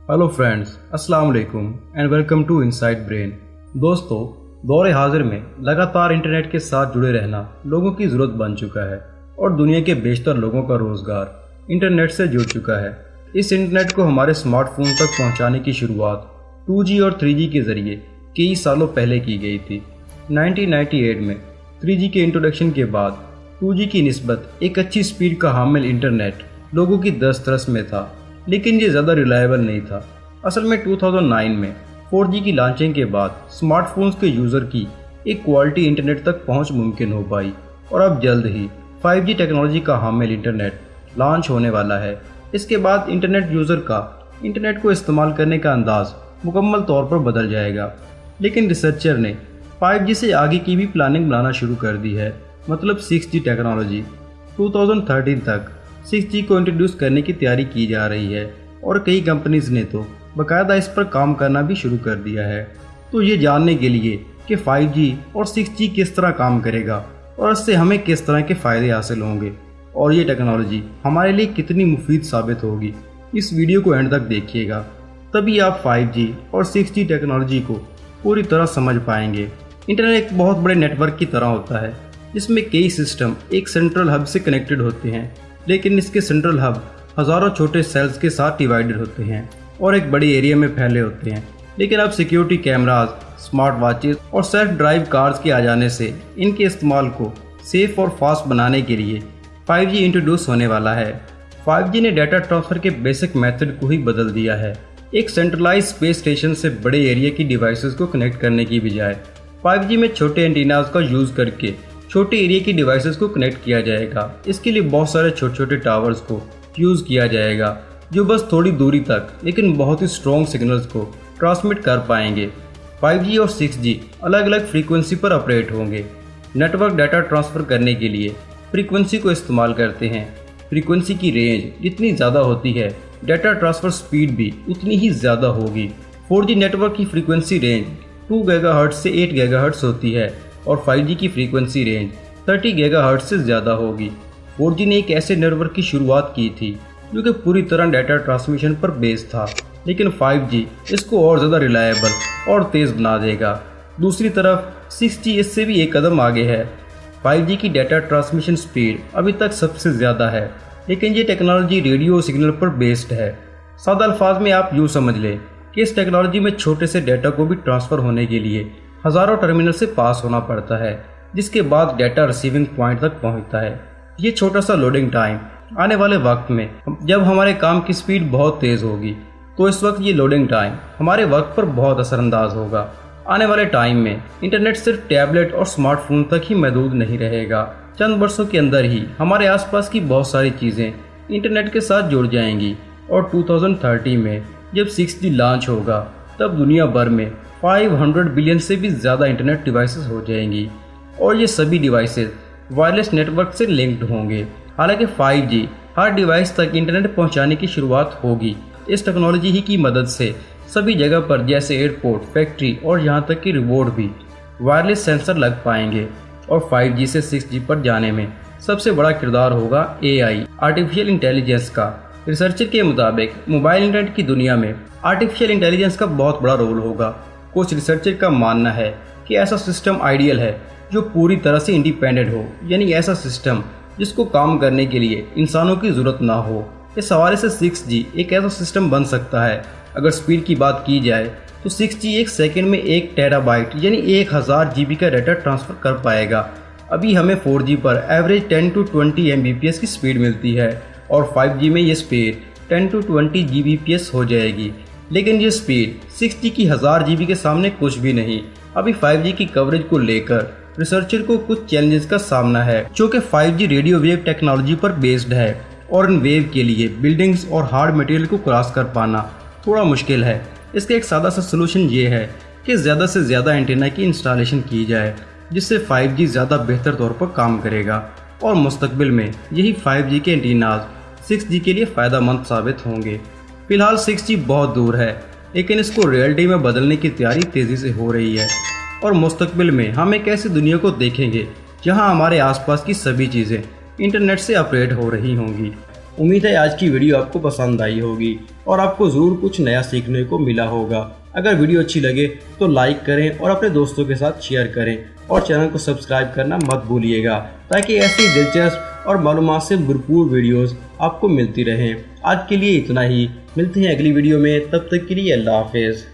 Hello friends, अस्सलाम वालेकुम and welcome to Inside Brain. दोस्तों, दौर हाजिर में लगातार इंटरनेट के साथ जुड़े रहना लोगों की ज़रूरत बन चुका है और दुनिया के बेशतर लोगों का रोज़गार इंटरनेट से जुड़ चुका है। इस इंटरनेट को हमारे स्मार्टफोन तक पहुंचाने की शुरुआत 2G और 3G के ज़रिए कई सालों पहले की गई थी। 1998 में 3G के इंट्रोडक्शन के बाद 2G की निस्बत एक अच्छी स्पीड का हामिल इंटरनेट लोगों की दस्तरस में था, लेकिन ये ज़्यादा रिलायबल नहीं था। असल में 2009 में 4G की लॉन्चिंग के बाद स्मार्टफोन्स के यूज़र की एक क्वालिटी इंटरनेट तक पहुंच मुमकिन हो पाई और अब जल्द ही 5G टेक्नोलॉजी का हामिल इंटरनेट लॉन्च होने वाला है। इसके बाद इंटरनेट यूज़र का इंटरनेट को इस्तेमाल करने का अंदाज़ मुकम्मल तौर पर बदल जाएगा। लेकिन रिसर्चर ने 5G से आगे की भी प्लानिंग बनाना शुरू कर दी है, मतलब 6G टेक्नोलॉजी। 2013 तक 6G को इंट्रोड्यूस करने की तैयारी की जा रही है और कई कंपनीज ने तो बाकायदा इस पर काम करना भी शुरू कर दिया है। तो ये जानने के लिए कि 5G और 6G किस तरह काम करेगा और इससे हमें किस तरह के फ़ायदे हासिल होंगे और ये टेक्नोलॉजी हमारे लिए कितनी मुफीद साबित होगी, इस वीडियो को एंड तक देखिएगा, तभी आप 5G और 6G टेक्नोलॉजी को पूरी तरह समझ पाएंगे। इंटरनेट एक बहुत बड़े नेटवर्क की तरह होता है जिसमें कई सिस्टम एक सेंट्रल हब से कनेक्टेड होते हैं, लेकिन इसके सेंट्रल हब हज़ारों छोटे सेल्स के साथ डिवाइडेड होते हैं और एक बड़ी एरिया में फैले होते हैं। लेकिन अब सिक्योरिटी कैमराज, स्मार्ट वॉचेस और सेल्फ ड्राइव कार्स के आ जाने से इनके इस्तेमाल को सेफ और फास्ट बनाने के लिए 5G इंट्रोड्यूस होने वाला है। 5G ने डाटा ट्रांसफ़र के बेसिक मेथड को ही बदल दिया है। एक सेंट्रलाइज स्पेस स्टेशन से बड़े एरिया की डिवाइसेस को कनेक्ट करने की बजाय 5G में छोटे एंटीनाज का यूज़ करके छोटे एरिया की डिवाइसेस को कनेक्ट किया जाएगा। इसके लिए बहुत सारे छोटे छोटे टावर्स को यूज़ किया जाएगा जो बस थोड़ी दूरी तक लेकिन बहुत ही स्ट्रॉन्ग सिग्नल्स को ट्रांसमिट कर पाएंगे। 5G और 6G अलग अलग फ्रीक्वेंसी पर ऑपरेट होंगे। नेटवर्क डाटा ट्रांसफ़र करने के लिए फ्रीक्वेंसी को इस्तेमाल करते हैं। फ्रीक्वेंसी की रेंज जितनी ज़्यादा होती है, डाटा ट्रांसफ़र स्पीड भी उतनी ही ज़्यादा होगी। 4G नेटवर्क की फ्रीक्वेंसी रेंज 2 GHz से 8 GHz होती है और 5G की फ्रीक्वेंसी रेंज 30 GHz से ज़्यादा होगी। 4G ने एक ऐसे नेटवर्क की शुरुआत की थी जो कि पूरी तरह डाटा ट्रांसमिशन पर बेस्ड था, लेकिन 5G इसको और ज़्यादा रिलायबल और तेज़ बना देगा। दूसरी तरफ 6G इससे भी एक कदम आगे है। 5G की डाटा ट्रांसमिशन स्पीड अभी तक सबसे ज़्यादा है, लेकिन ये टेक्नोलॉजी रेडियो सिग्नल पर बेस्ड है। सादा अल्फाज में आप यूँ समझ लें कि इस टेक्नोलॉजी में छोटे से डाटा को भी ट्रांसफ़र होने के लिए हज़ारों टर्मिनल से पास होना पड़ता है, जिसके बाद डाटा रिसीविंग पॉइंट तक पहुंचता है। ये छोटा सा लोडिंग टाइम आने वाले वक्त में जब हमारे काम की स्पीड बहुत तेज़ होगी, तो इस वक्त ये लोडिंग टाइम हमारे वक्त पर बहुत असरअंदाज होगा। आने वाले टाइम में इंटरनेट सिर्फ टैबलेट और स्मार्टफोन तक ही महदूद नहीं रहेगा। चंद वर्षों के अंदर ही हमारे आसपास की बहुत सारी चीज़ें इंटरनेट के साथ जुड़ जाएंगी और 2030 में जब 6G लॉन्च होगा तब दुनिया भर में 500 बिलियन से भी ज़्यादा इंटरनेट डिवाइसेस हो जाएंगी और ये सभी डिवाइसेस वायरलेस नेटवर्क से लिंक्ड होंगे। हालांकि 5G हर डिवाइस तक इंटरनेट पहुंचाने की शुरुआत होगी। इस टेक्नोलॉजी ही की मदद से सभी जगह पर जैसे एयरपोर्ट, फैक्ट्री और यहाँ तक कि रोड भी वायरलेस सेंसर लग पाएंगे और 5G से 6G पर जाने में सबसे बड़ा किरदार होगा AI, आर्टिफिशियल इंटेलिजेंस का। रिसर्चर के मुताबिक मोबाइल इंटरनेट की दुनिया में आर्टिफिशियल इंटेलिजेंस का बहुत बड़ा रोल होगा। कुछ रिसर्चर का मानना है कि ऐसा सिस्टम आइडियल है जो पूरी तरह से इंडिपेंडेंट हो, यानी ऐसा सिस्टम जिसको काम करने के लिए इंसानों की ज़रूरत ना हो। इस हवाले से 6G एक ऐसा सिस्टम बन सकता है। अगर स्पीड की बात की जाए तो 6G एक सेकंड में 1 टेराबाइट यानी 1000 GB का डाटा ट्रांसफ़र कर पाएगा। अभी हमें 4G पर एवरेज 10 to 20 Mbps की स्पीड मिलती है और 5G में ये स्पीड 10 to 20 Gbps हो जाएगी। लेकिन ये स्पीड 6G की 1000 GB के सामने कुछ भी नहीं। अभी 5G की कवरेज को लेकर रिसर्चर को कुछ चैलेंजेस का सामना है, जो कि 5G रेडियो वेव टेक्नोलॉजी पर बेस्ड है और इन वेव के लिए बिल्डिंग्स और हार्ड मटेरियल को क्रॉस कर पाना थोड़ा मुश्किल है। इसका एक सादा सा सलूशन ये है कि ज़्यादा से ज़्यादा एंटीना की इंस्टॉलेशन की जाए, जिससे 5G ज़्यादा बेहतर तौर पर काम करेगा और मुस्तकबिल में यही 5G के एंटीनाज 6G के लिए फ़ायदेमंद साबित होंगे। फिलहाल 6G बहुत दूर है, लेकिन इसको रियलिटी में बदलने की तैयारी तेज़ी से हो रही है और मुस्तकबिल में हम एक ऐसी दुनिया को देखेंगे जहां हमारे आसपास की सभी चीज़ें इंटरनेट से ऑपरेट हो रही होंगी امید ہے آج کی ویڈیو آپ کو پسند آئی ہوگی اور آپ کو ضرور کچھ نیا سیکھنے کو ملا ہوگا۔ اگر ویڈیو اچھی لگے تو لائک کریں اور اپنے دوستوں کے ساتھ شیئر کریں اور چینل کو سبسکرائب کرنا مت بھولیے گا تاکہ ایسی دلچسپ اور معلومات سے بھرپور ویڈیوز آپ کو ملتی رہیں۔ آج کے لیے اتنا ہی، ملتے ہیں اگلی ویڈیو میں، تب تک کے لیے اللہ حافظ۔